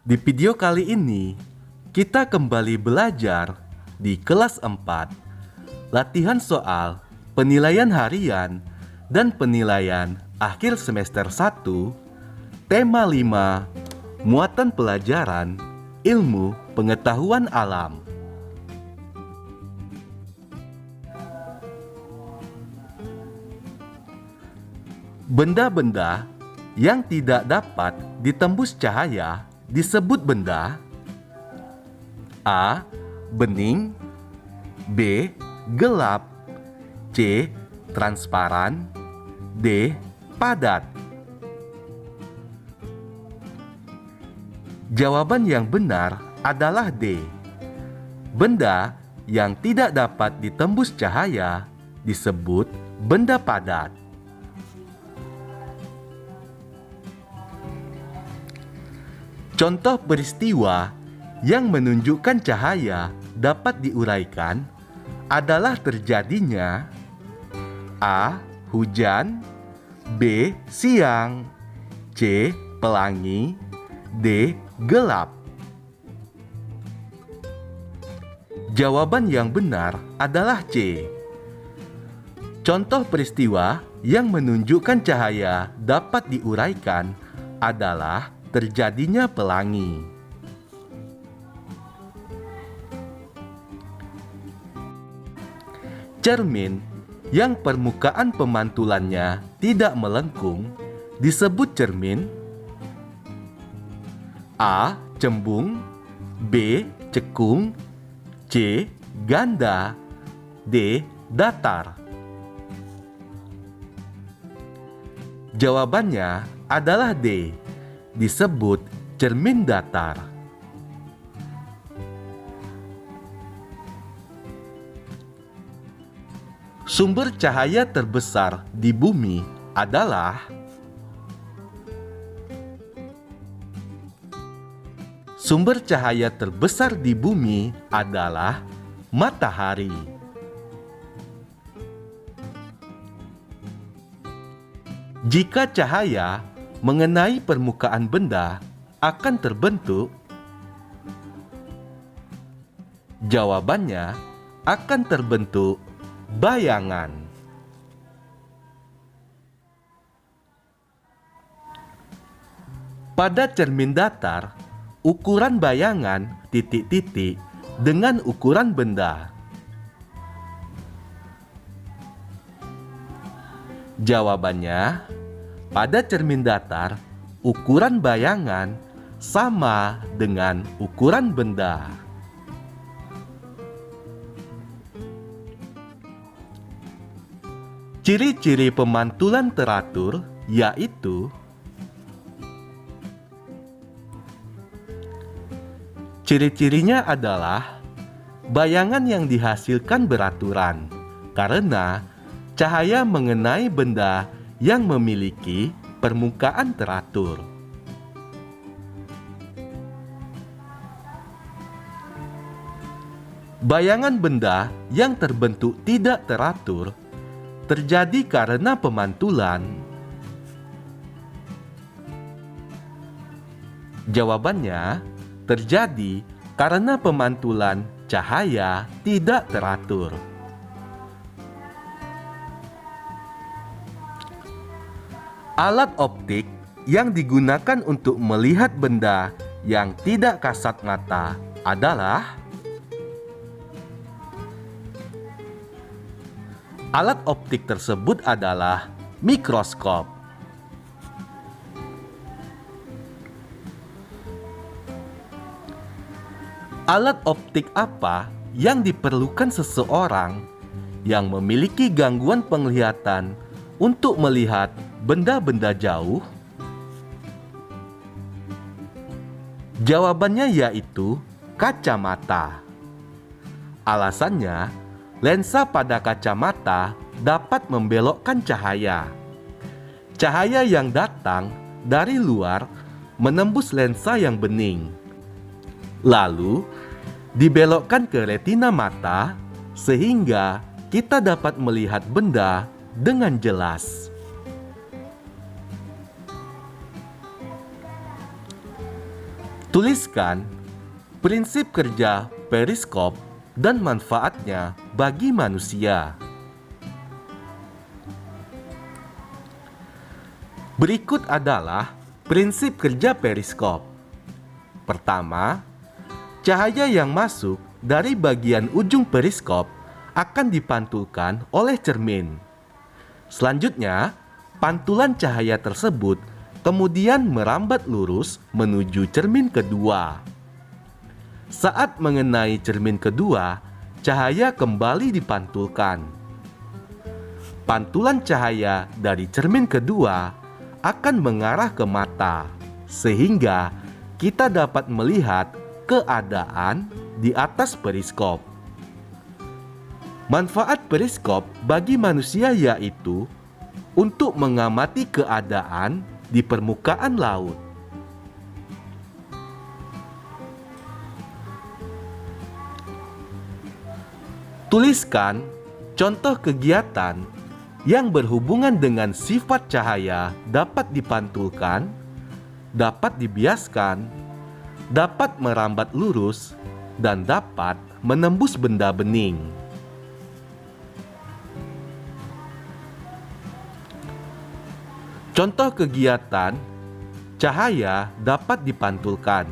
Di video kali ini, kita kembali belajar di kelas 4, latihan soal penilaian harian dan penilaian akhir semester 1, tema 5, muatan pelajaran, ilmu pengetahuan alam. Benda-benda yang tidak dapat ditembus cahaya disebut benda: A. Bening, B. Gelap, C. Transparan, D. Padat. Jawaban yang benar adalah D. Benda yang tidak dapat ditembus cahaya disebut benda padat. Contoh peristiwa yang menunjukkan cahaya dapat diuraikan adalah terjadinya A. Hujan, B. Siang, C. Pelangi, D. Gelap. Jawaban yang benar adalah C. Contoh peristiwa yang menunjukkan cahaya dapat diuraikan adalah terjadinya pelangi. Cermin yang permukaan pemantulannya tidak melengkung disebut cermin: A. Cembung, B. Cekung, C. Ganda, D. Datar. Jawabannya adalah D. Disebut cermin datar. Sumber cahaya terbesar di bumi adalah matahari. Jika cahaya mengenai permukaan benda akan terbentuk, jawabannya akan terbentuk bayangan. Pada cermin datar, ukuran bayangan titik-titik dengan ukuran benda. Jawabannya, pada cermin datar, ukuran bayangan sama dengan ukuran benda. Ciri-ciri pemantulan teratur yaitu: ciri-cirinya adalah bayangan yang dihasilkan beraturan karena cahaya mengenai benda yang memiliki permukaan teratur. Bayangan benda yang terbentuk tidak teratur terjadi karena pemantulan. Jawabannya terjadi karena pemantulan cahaya tidak teratur. Alat optik yang digunakan untuk melihat benda yang tidak kasat mata adalah: alat optik tersebut adalah mikroskop. Alat optik apa yang diperlukan seseorang yang memiliki gangguan penglihatan untuk melihat benda-benda jauh? Jawabannya yaitu kacamata. Alasannya, lensa pada kacamata dapat membelokkan cahaya. Cahaya yang datang dari luar menembus lensa yang bening, lalu dibelokkan ke retina mata sehingga kita dapat melihat benda dengan jelas. Tuliskan prinsip kerja periskop dan manfaatnya bagi manusia. Berikut adalah prinsip kerja periskop. Pertama, cahaya yang masuk dari bagian ujung periskop akan dipantulkan oleh cermin. Selanjutnya, pantulan cahaya tersebut kemudian merambat lurus menuju cermin kedua. Saat mengenai cermin kedua, cahaya kembali dipantulkan. Pantulan cahaya dari cermin kedua akan mengarah ke mata, sehingga kita dapat melihat keadaan di atas periskop. Manfaat periskop bagi manusia yaitu untuk mengamati keadaan di permukaan laut. Tuliskan contoh kegiatan yang berhubungan dengan sifat cahaya dapat dipantulkan, dapat dibiaskan, dapat merambat lurus, dan dapat menembus benda bening. Contoh kegiatan cahaya dapat dipantulkan,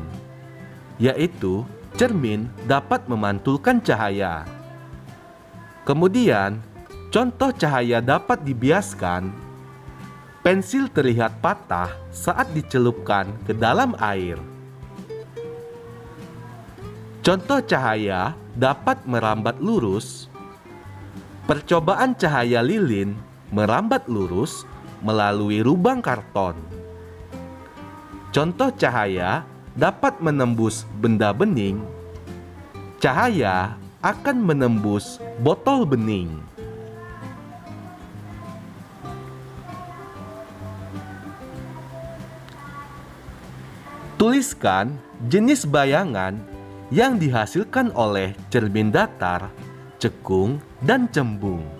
yaitu cermin dapat memantulkan cahaya. Kemudian, contoh cahaya dapat dibiaskan, pensil terlihat patah saat dicelupkan ke dalam air. Contoh cahaya dapat merambat lurus, percobaan cahaya lilin merambat lurus melalui lubang karton. Contoh cahaya dapat menembus benda bening. Cahaya akan menembus botol bening. Tuliskan jenis bayangan yang dihasilkan oleh cermin datar, cekung, dan cembung.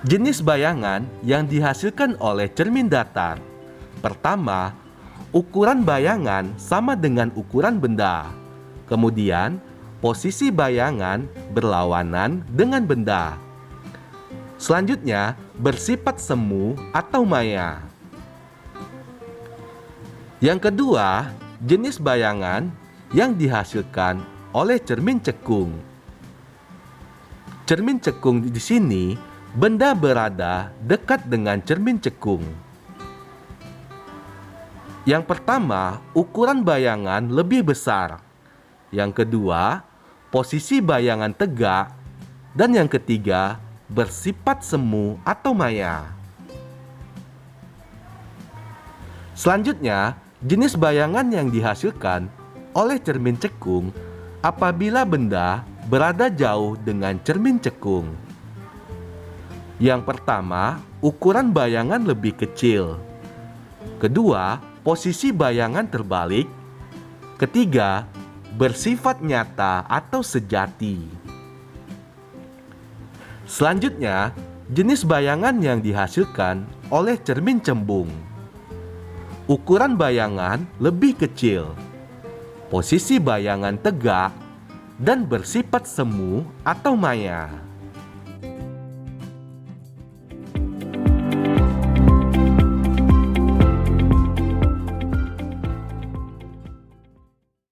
Jenis bayangan yang dihasilkan oleh cermin datar. Pertama, ukuran bayangan sama dengan ukuran benda. Kemudian, posisi bayangan berlawanan dengan benda. Selanjutnya, bersifat semu atau maya. Yang kedua, jenis bayangan yang dihasilkan oleh cermin cekung. Cermin cekung di sini benda berada dekat dengan cermin cekung. Yang pertama, ukuran bayangan lebih besar. Yang kedua, posisi bayangan tegak. Dan yang ketiga, bersifat semu atau maya. Selanjutnya, jenis bayangan yang dihasilkan oleh cermin cekung apabila benda berada jauh dengan cermin cekung. Yang pertama, ukuran bayangan lebih kecil. Kedua, posisi bayangan terbalik. Ketiga, bersifat nyata atau sejati. Selanjutnya, jenis bayangan yang dihasilkan oleh cermin cembung. Ukuran bayangan lebih kecil. Posisi bayangan tegak dan bersifat semu atau maya.